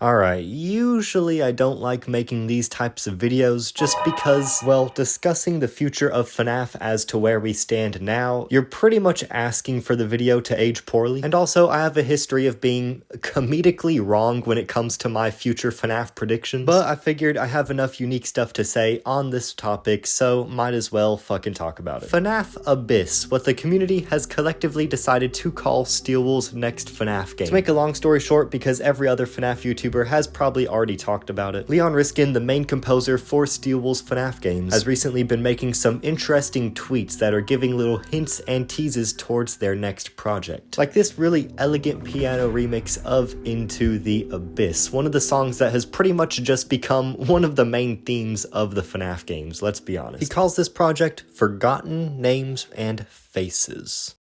Alright, usually I don't like making these types of videos just because, well, discussing the future of FNAF as to where we stand now, you're pretty much asking for the video to age poorly. And also, I have a history of being comedically wrong when it comes to my future FNAF predictions. But I figured I have enough unique stuff to say on this topic, so might as well fucking talk about it. Fnaf Abyss, what the community has collectively decided to call SteelWool's next FNAF game. To make a long story short, because every other FNAF YouTuber has probably already talked about it, Leon Riskin, the main composer for SteelWool's FNAF games, has recently been making some interesting tweets that are giving little hints and teases towards their next project. Like this really elegant piano remix of Into the Abyss, one of the songs that has pretty much just become one of the main themes of the FNAF games, let's be honest. He calls this project Forgotten Names and Faces.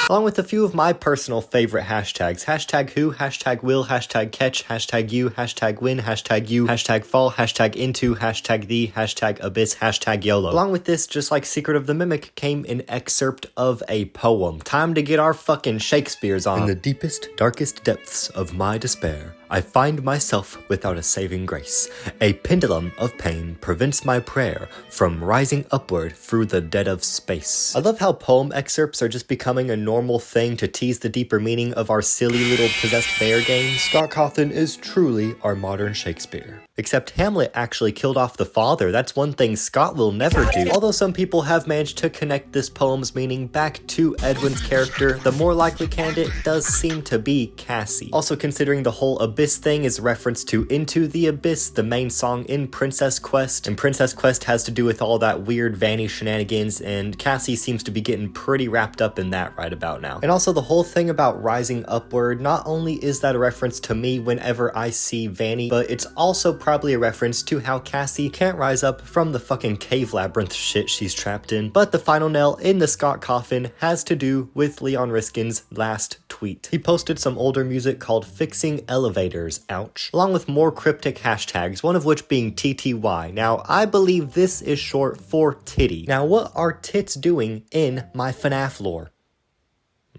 Along with a few of my personal favorite hashtags. Hashtag who, hashtag will, hashtag catch, hashtag you, hashtag win, hashtag you, hashtag fall, hashtag into, hashtag the, hashtag abyss, hashtag YOLO. Along with this, just like Secret of the Mimic, came an excerpt of a poem. Time to get our fucking Shakespeare's on. In the deepest, darkest depths of my despair, I find myself without a saving grace. A pendulum of pain prevents my prayer from rising upward through the dead of space. I love how poem excerpts are just becoming a normal thing to tease the deeper meaning of our silly little possessed bear games. Scott Cawthon is truly our modern Shakespeare. Except Hamlet actually killed off the father. That's one thing Scott will never do. Although some people have managed to connect this poem's meaning back to Edwin's character, the more likely candidate does seem to be Cassie. Also, considering the whole Abyss thing is reference to Into the Abyss, the main song in Princess Quest, and Princess Quest has to do with all that weird Vanny shenanigans, and Cassie seems to be getting pretty wrapped up in that right about now. And also the whole thing about rising upward, not only is that a reference to me whenever I see Vanny, but it's also probably a reference to how Cassie can't rise up from the fucking cave labyrinth shit she's trapped in. But the final nail in the Scott coffin has to do with Leon Riskin's last tweet. He posted some older music called Fixing Elevators, ouch, along with more cryptic hashtags, one of which being TTY. Now, I believe this is short for titty. Now, what are tits doing in my FNAF lore?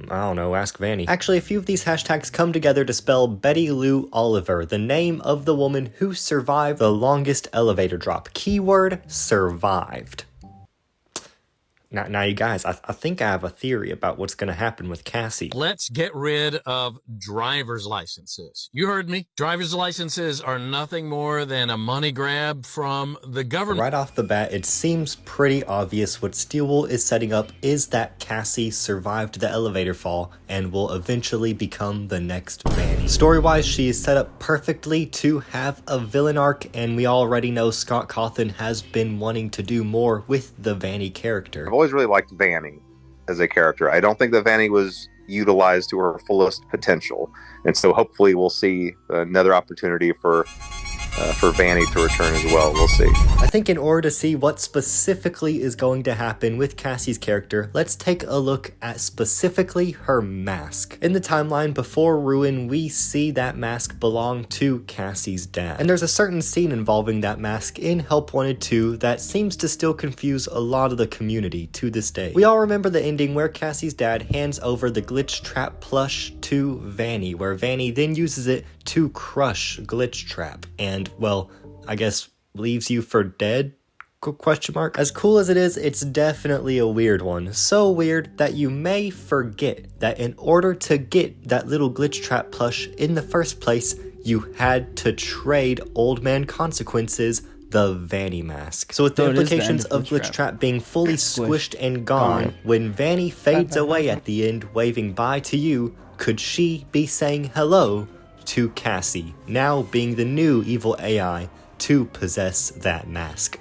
I don't know, ask Vanny. Actually, a few of these hashtags come together to spell Betty Lou Oliver, the name of the woman who survived the longest elevator drop. Keyword, survived. Now, you guys, I think I have a theory about what's going to happen with Cassie. Let's get rid of driver's licenses. You heard me. Driver's licenses are nothing more than a money grab from the government. Right off the bat, it seems pretty obvious what SteelWool is setting up is that Cassie survived the elevator fall and will eventually become the next Vanny. Story-wise, she is set up perfectly to have a villain arc, and we already know Scott Cawthon has been wanting to do more with the Vanny character. I've always really liked Vanny as a character. I don't think that Vanny was utilized to her fullest potential, and so hopefully we'll see another opportunity for Vanny to return as well. We'll see. I think in order to see what specifically is going to happen with Cassie's character, let's take a look at specifically her mask. In the timeline before Ruin, we see that mask belong to Cassie's dad. And there's a certain scene involving that mask in Help Wanted 2 that seems to still confuse a lot of the community to this day. We all remember the ending where Cassie's dad hands over the Glitch Trap plush to Vanny, where Vanny then uses it to crush Glitch Trap and, well, I guess leaves you for dead? Question mark. As cool as it is, it's definitely a weird one. So weird that you may forget that in order to get that little Glitch Trap plush in the first place, you had to trade Old Man Consequences the Vanny mask. So with the implications of Glitch Trap being fully squished and gone, when Vanny fades away at the end, waving bye to you, could she be saying hello to Cassie, now being the new evil AI to possess that mask?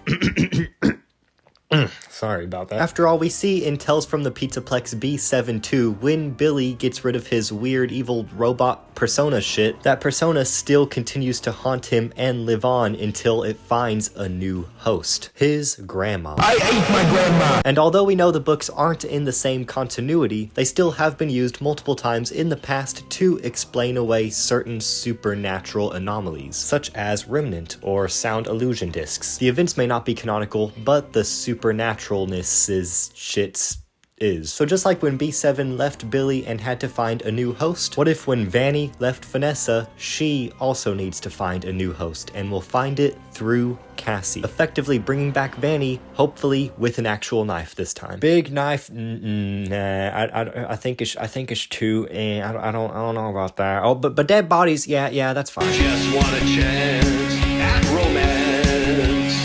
Sorry about that. After all, we see in Tales from the Pizzaplex B72, when Billy gets rid of his weird evil robot persona shit, that persona still continues to haunt him and live on until it finds a new host, his grandma. I ate my grandma! And although we know the books aren't in the same continuity, they still have been used multiple times in the past to explain away certain supernatural anomalies, such as Remnant or Sound Illusion discs. The events may not be canonical, but the supernaturalness is shit's is. So just like when B7 left Billy and had to find a new host, what if when Vanny left Vanessa, she also needs to find a new host, and will find it through Cassie, effectively bringing back Vanny, hopefully with an actual knife this time. Big knife, nah, I think it's too. I don't know about that. Oh, but dead bodies, yeah, that's fine. Just want a chance at romance.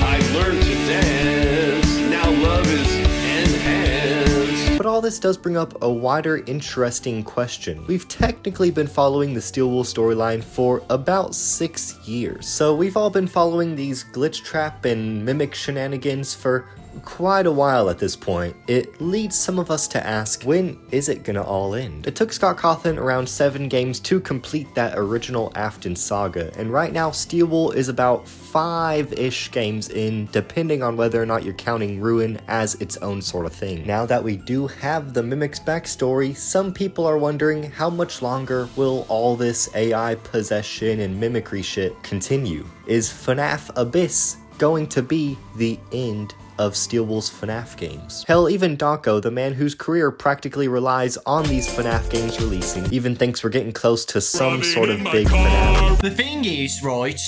I've learned to dance. Now love is enhanced. But all this does bring up a wider, interesting question. We've technically been following the SteelWool storyline for about 6 years. So we've all been following these glitch trap and mimic shenanigans for quite a while at this point. It leads some of us to ask, when is it gonna all end? It took Scott Cawthon around 7 games to complete that original Afton saga, and right now SteelWool is about 5-ish games in, depending on whether or not you're counting Ruin as its own sort of thing. Now that we do have the Mimic's backstory, some people are wondering how much longer will all this AI possession and mimicry shit continue? Is Fnaf Abyss going to be the end of SteelWool's FNAF games? Hell, even Dako, the man whose career practically relies on these FNAF games releasing, even thinks we're getting close to some sort of big finale. The thing is, right,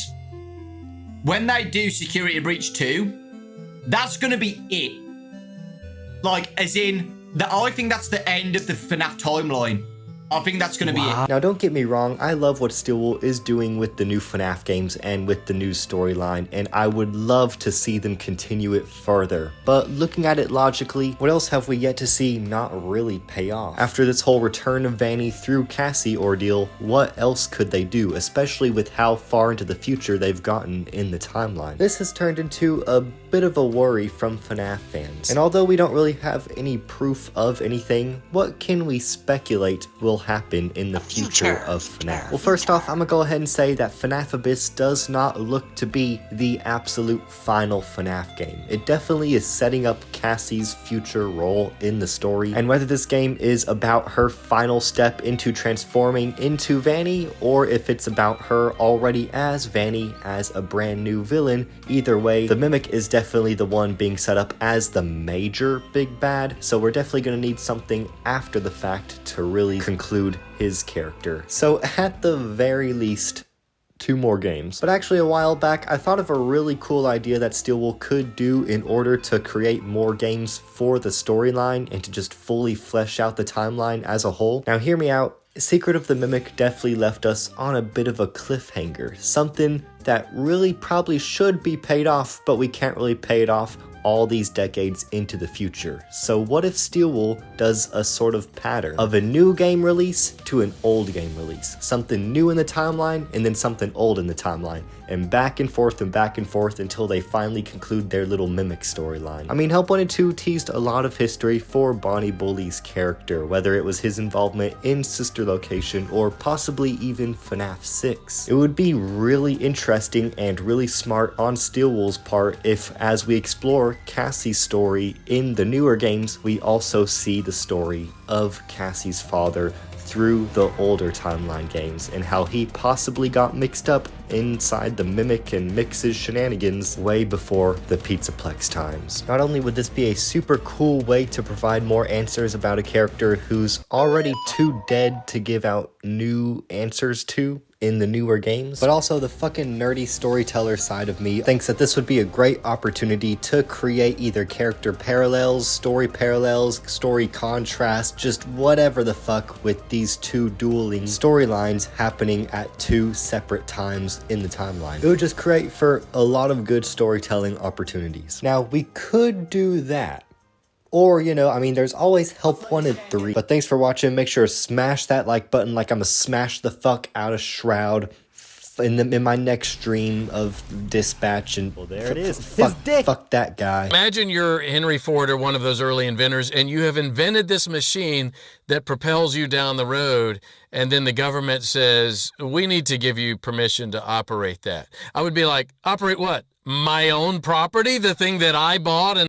when they do Security Breach 2, that's gonna be it. Like, as in, I think that's the end of the FNAF timeline. I think that's going to be it. Now, don't get me wrong, I love what SteelWool is doing with the new FNAF games and with the new storyline, and I would love to see them continue it further. But looking at it logically, what else have we yet to see not really pay off? After this whole return of Vanny through Cassie ordeal, what else could they do, especially with how far into the future they've gotten in the timeline? This has turned into a bit of a worry from FNAF fans. And although we don't really have any proof of anything, what can we speculate will happen in the future of FNAF? Well, first off, I'm gonna go ahead and say that Fnaf Abyss does not look to be the absolute final FNAF game. It definitely is setting up Cassie's future role in the story, and whether this game is about her final step into transforming into Vanny, or if it's about her already as Vanny, as a brand new villain, either way, the Mimic is definitely the one being set up as the major big bad, so we're definitely gonna need something after the fact to really conclude his character. So at the very least, 2 more games. But actually, a while back, I thought of a really cool idea that SteelWool could do in order to create more games for the storyline and to just fully flesh out the timeline as a whole. Now hear me out. Secret of the Mimic definitely left us on a bit of a cliffhanger. Something that really probably should be paid off, but we can't really pay it off all these decades into the future. So what if SteelWool does a sort of pattern of a new game release to an old game release? Something new in the timeline and then something old in the timeline, and back and forth until they finally conclude their little Mimic storyline. I mean, Help 1 and 2 teased a lot of history for Bonnie Bully's character, whether it was his involvement in Sister Location or possibly even FNAF 6. It would be really interesting and really smart on SteelWool's part if, as we explore Cassie's story in the newer games, we also see the story of Cassie's father through the older timeline games and how he possibly got mixed up inside the Mimic and Mix's shenanigans way before the Pizzaplex times. Not only would this be a super cool way to provide more answers about a character who's already too dead to give out new answers to in the newer games, but also the fucking nerdy storyteller side of me thinks that this would be a great opportunity to create either character parallels, story contrast, just whatever the fuck with these 2 dueling storylines happening at 2 separate times in the timeline. It would just create for a lot of good storytelling opportunities. Now, we could do that. Or, you know, I mean, there's always Help 1 and 3. But thanks for watching. Make sure to smash that like button like I'm gonna smash the fuck out of Shroud in my next stream of Dispatch. And well, there it is. Fuck that guy. Imagine you're Henry Ford or one of those early inventors, and you have invented this machine that propels you down the road, and then the government says, we need to give you permission to operate that. I would be like, operate what? My own property? The thing that I bought and